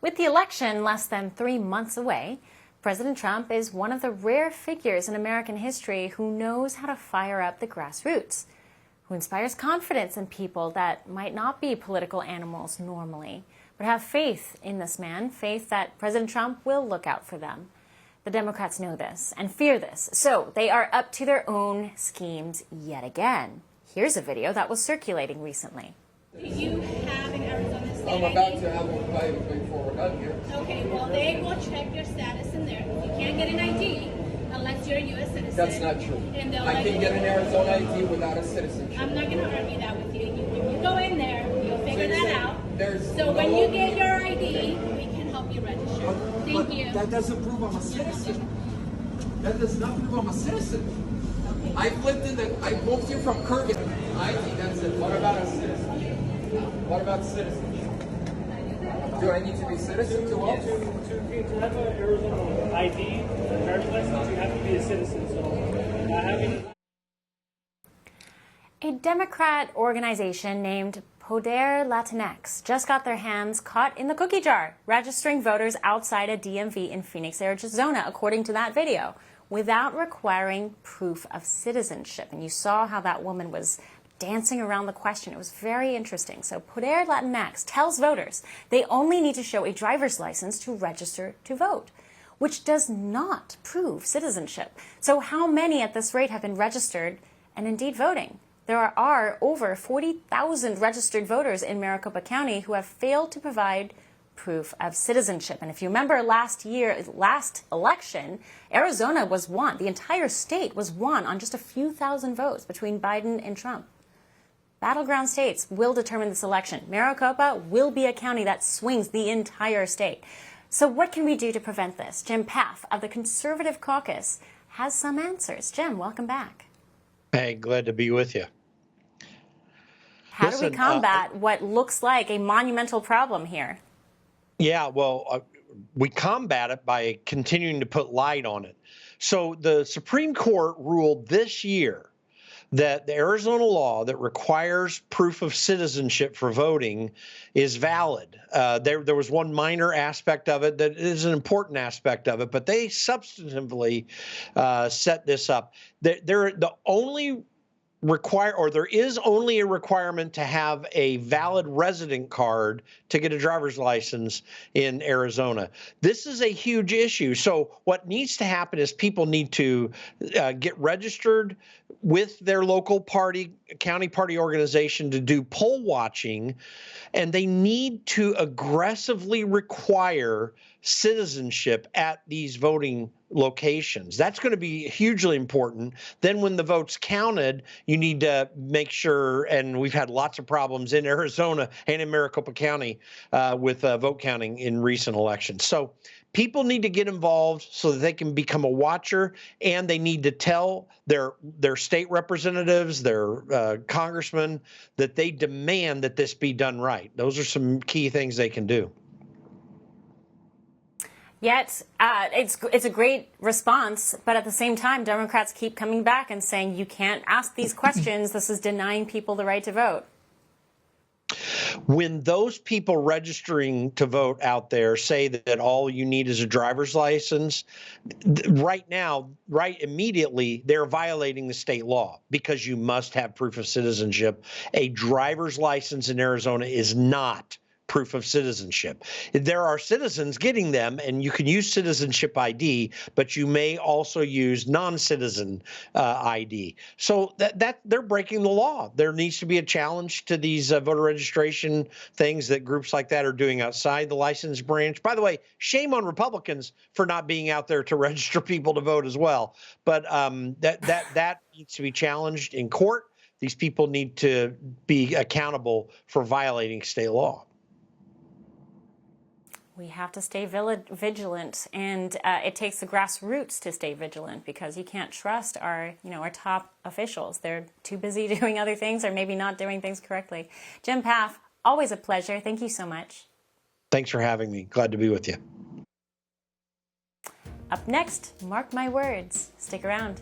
With the election less than 3 months away, President Trump is one of the rare figures in American history who knows how to fire up the grassroots, who inspires confidence in people that might not be political animals normally, but have faith in this man, faith that President Trump will look out for them. The Democrats know this and fear this, so they are up to their own schemes yet again. Here's a video that was circulating recently. Do you have an Arizona state I'm ID? about to have one before we're done here. Okay, well, they will check your status in there. You can't get an ID unless you're a U.S. citizen. That's not true. And I can get an Arizona ID without a citizenship. I'm not going to argue that with you. When you go in there, you'll figure that out. There's So no when you opening. get your ID, we can help you register. Thank you. That doesn't prove I'm a citizen. That does not prove I'm a citizen. I've lived in the, I moved here from Kurgan. ID, that's it. What about a citizenship? What about citizenship? Do I need to be citizen to vote? To have an Arizona ID, a driver's license, you have to be a citizen. So not having A Democrat organization named Poder Latinx just got their hands caught in the cookie jar, registering voters outside a DMV in Phoenix, Arizona, according to that video, without requiring proof of citizenship. And you saw how that woman was dancing around the question. It was very interesting. So Poder Latinx tells voters they only need to show a driver's license to register to vote, which does not prove citizenship. So how many at this rate have been registered and indeed voting? There are over 40,000 registered voters in Maricopa County who have failed to provide proof of citizenship. And if you remember last election, Arizona was won. The entire state was won on just a few thousand votes between Biden and Trump. Battleground states will determine this election. Maricopa will be a county that swings the entire state. So what can we do to prevent this? Jim Pfaff of the Conservative Caucus has some answers. Jim, welcome back. Hey, glad to be with you. How do we combat what looks like a monumental problem here? Yeah, well, we combat it by continuing to put light on it. So the Supreme Court ruled this year that the Arizona law that requires proof of citizenship for voting is valid. There was one minor aspect of it that is an important aspect of it, but they substantively set this up. There is only a requirement to have a valid resident card to get a driver's license in Arizona. This is a huge issue. So what needs to happen is people need to get registered with their local party, county party organization to do poll watching, and they need to aggressively require citizenship at these voting locations. That's going to be hugely important. Then when the vote's counted, you need to make sure, and we've had lots of problems in Arizona and in Maricopa County with vote counting in recent elections. So people need to get involved so that they can become a watcher, and they need to tell their state representatives, their congressmen, that they demand that this be done right. Those are some key things they can do. Yet, it's a great response, but at the same time, Democrats keep coming back and saying you can't ask these questions. This is denying people the right to vote. When those people registering to vote out there say that all you need is a driver's license, right now, right immediately, they're violating the state law because you must have proof of citizenship. A driver's license in Arizona is not proof of citizenship. There are citizens getting them, and you can use citizenship ID, but you may also use non-citizen ID. So that they're breaking the law. There needs to be a challenge to these voter registration things that groups like that are doing outside the license branch. By the way, shame on Republicans for not being out there to register people to vote as well. But that needs to be challenged in court. These people need to be accountable for violating state law. We have to stay vigilant, and it takes the grassroots to stay vigilant because you can't trust our top officials. They're too busy doing other things or maybe not doing things correctly. Jim Pfaff, always a pleasure. Thank you so much. Thanks for having me. Glad to be with you. Up next, mark my words. Stick around.